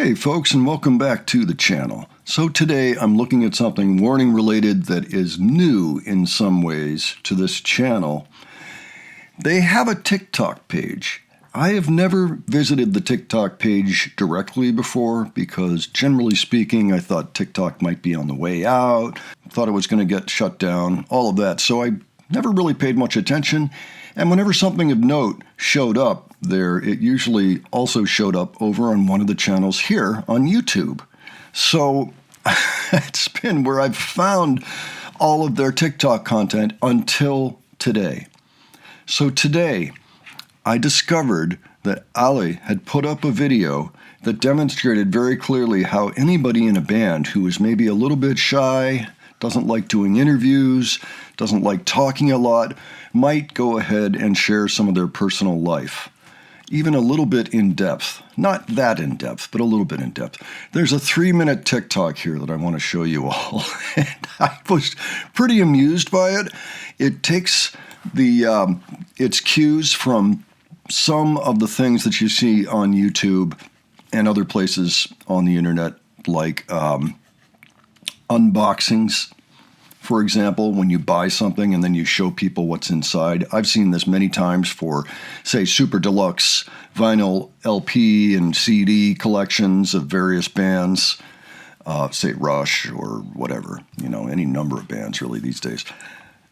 Hey folks, and welcome back to the channel. So today I'm looking at something warning related that is new in some ways to this channel. They have a TikTok page. I have never visited the TikTok page directly before because generally speaking I thought TikTok might be on the way out, thought it was going to get shut down, all of that. So I never really paid much attention. And whenever something of note showed up there, it usually also showed up over on one of the channels here on YouTube. So it's been where I've found all of their TikTok content until today. So today, I discovered that Ali had put up a video that demonstrated very clearly how anybody in a band who is maybe a little bit shy, doesn't like doing interviews, doesn't like talking a lot, might go ahead and share some of their personal life. Even a little bit in depth. Not that in depth, but a little bit in depth. There's a 3-minute TikTok here that I want to show you all. And I was pretty amused by it. It takes its cues from some of the things that you see on YouTube and other places on the internet, like unboxings. For example, when you buy something and then you show people what's inside. I've seen this many times for, say, super deluxe vinyl LP and CD collections of various bands, say Rush or whatever, any number of bands really these days.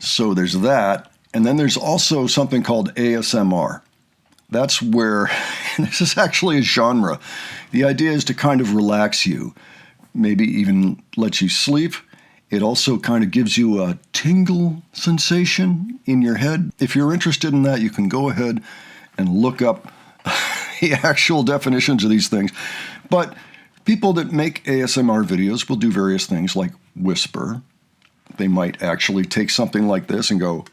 So there's that. And then there's also something called ASMR. That's where, this is actually a genre. The idea is to kind of relax you, maybe even let you sleep. It also kind of gives you a tingle sensation in your head. If you're interested in that, you can go ahead and look up the actual definitions of these things. But people that make ASMR videos will do various things like whisper. They might actually take something like this and go,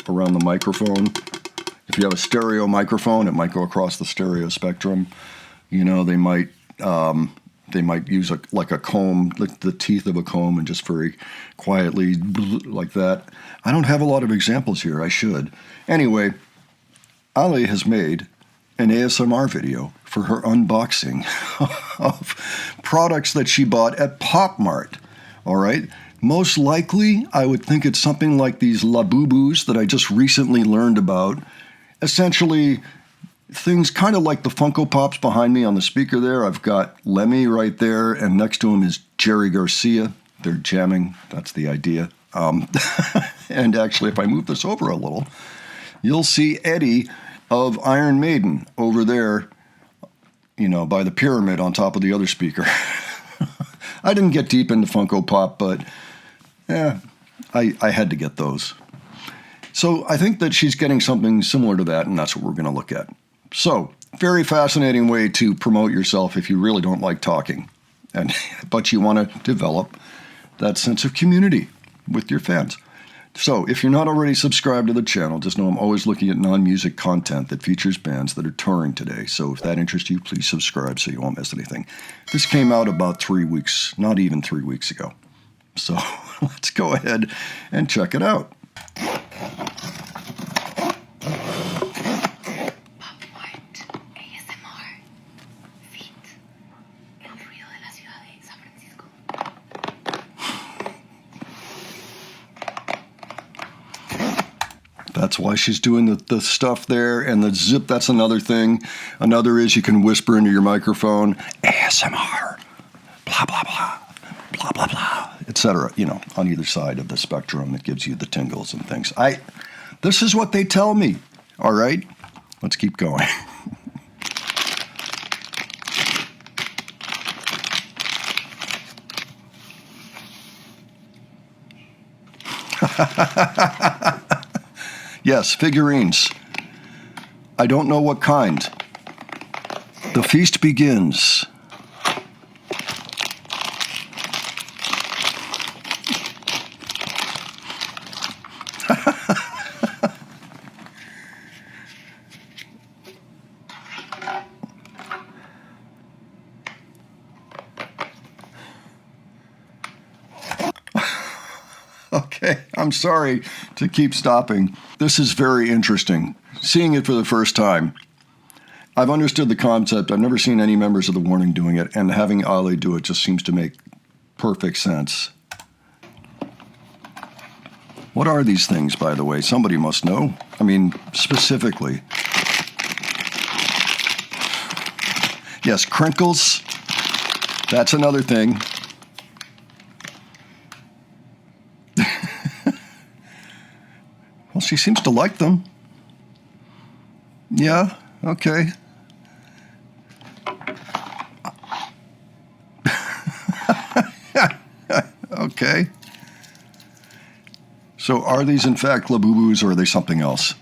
around the microphone. If you have a stereo microphone, it might go across the stereo spectrum. They might use a comb, the teeth of a comb, and just very quietly like that. I don't have a lot of examples here. I should. Anyway, Ali has made an ASMR video for her unboxing of products that she bought at Popmart. All right? Most likely, I would think it's something like these Labubus that I just recently learned about. Essentially, things kind of like the Funko Pops behind me on the speaker there. I've got Lemmy right there, and next to him is Jerry Garcia. They're jamming. That's the idea. And actually, if I move this over a little, you'll see Eddie of Iron Maiden over there, by the pyramid on top of the other speaker. I didn't get deep into Funko Pop, but I had to get those. So I think that she's getting something similar to that, and that's what we're going to look at. So, very fascinating way to promote yourself if you really don't like talking, but you want to develop that sense of community with your fans. So, if you're not already subscribed to the channel, just know I'm always looking at non-music content that features bands that are touring today. So, if that interests you, please subscribe so you won't miss anything. This came out about 3 weeks, not even 3 weeks ago. So, let's go ahead and check it out. That's why she's doing the stuff there. And the zip, that's another thing. Another is you can whisper into your microphone, ASMR, blah, blah, blah, blah, blah, blah, etc. On either side of the spectrum that gives you the tingles and things. This is what they tell me. All right, let's keep going. Yes, figurines. I don't know what kind. The feast begins. Okay, I'm sorry to keep stopping. This is very interesting. Seeing it for the first time. I've understood the concept. I've never seen any members of the Warning doing it, and having Ale do it just seems to make perfect sense. What are these things, by the way? Somebody must know. I mean, specifically. Yes, crinkles. That's another thing. Well, she seems to like them. Yeah, okay. Okay. So are these in fact Labubus or are they something else?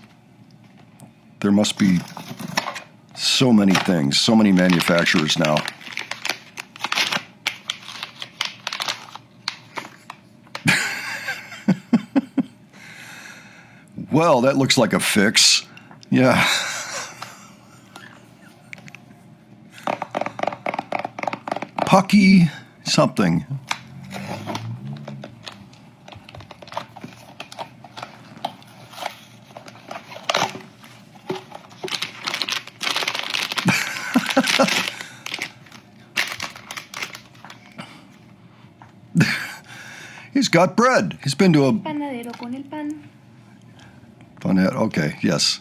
There must be so many things, so many manufacturers now. Well, that looks like a fix. Yeah. Pucky something. He's got bread. He's been to a... Panadero con el pan. Okay, yes.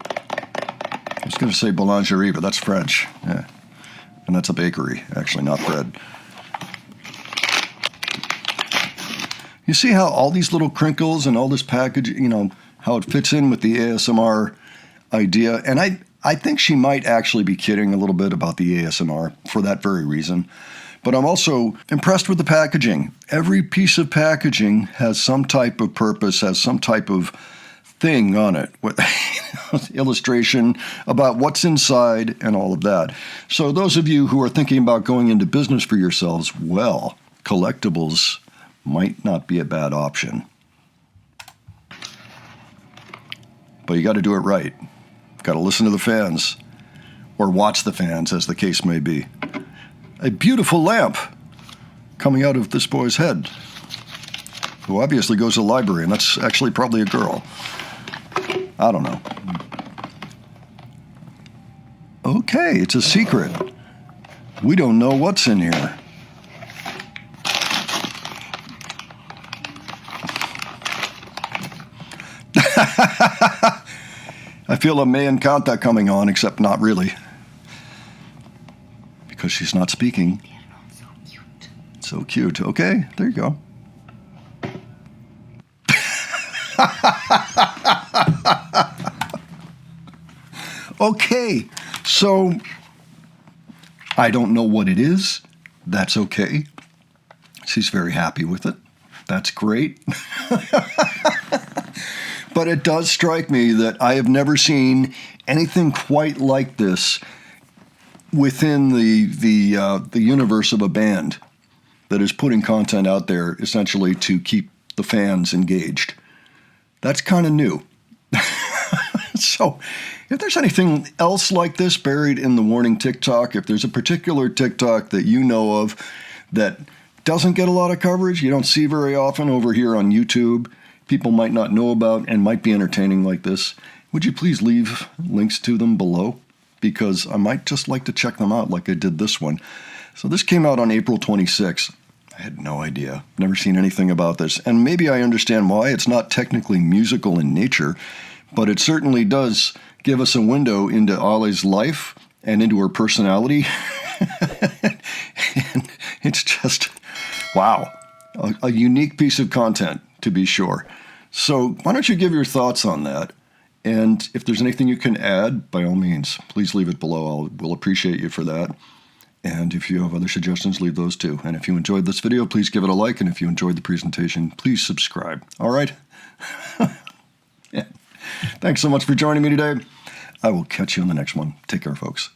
I was going to say boulangerie, but that's French. Yeah. And that's a bakery, actually, not bread. You see how all these little crinkles and all this package, how it fits in with the ASMR idea. And I think she might actually be kidding a little bit about the ASMR for that very reason. But I'm also impressed with the packaging. Every piece of packaging has some type of purpose, has some type of thing on it, with illustration about what's inside and all of that. So those of you who are thinking about going into business for yourselves, well, collectibles might not be a bad option. But you got to do it right. Got to listen to the fans, or watch the fans, as the case may be. A beautiful lamp coming out of this boy's head, who obviously goes to the library, and that's actually probably a girl. I don't know. Okay, it's a secret. We don't know what's in here. I feel a me encanta coming on, except not really. Because she's not speaking. So cute. So cute. Okay, there you go. Okay, so I don't know what it is. That's okay. She's very happy with it. That's great. But it does strike me that I have never seen anything quite like this within the universe of a band that is putting content out there essentially to keep the fans engaged. That's kind of new. So if there's anything else like this buried in the Warning TikTok, if there's a particular TikTok that you know of that doesn't get a lot of coverage, you don't see very often over here on YouTube, people might not know about and might be entertaining like this, would you please leave links to them below? Because I might just like to check them out like I did this one. So this came out on April 26th. I had no idea. Never seen anything about this. And maybe I understand why. It's not technically musical in nature, but it certainly does give us a window into Ale's life and into her personality. And it's just, wow, a unique piece of content, to be sure. So why don't you give your thoughts on that? And if there's anything you can add, by all means, please leave it below. We'll appreciate you for that. And if you have other suggestions, leave those too. And if you enjoyed this video, please give it a like. And if you enjoyed the presentation, please subscribe. All right? Yeah. Thanks so much for joining me today. I will catch you on the next one. Take care, folks.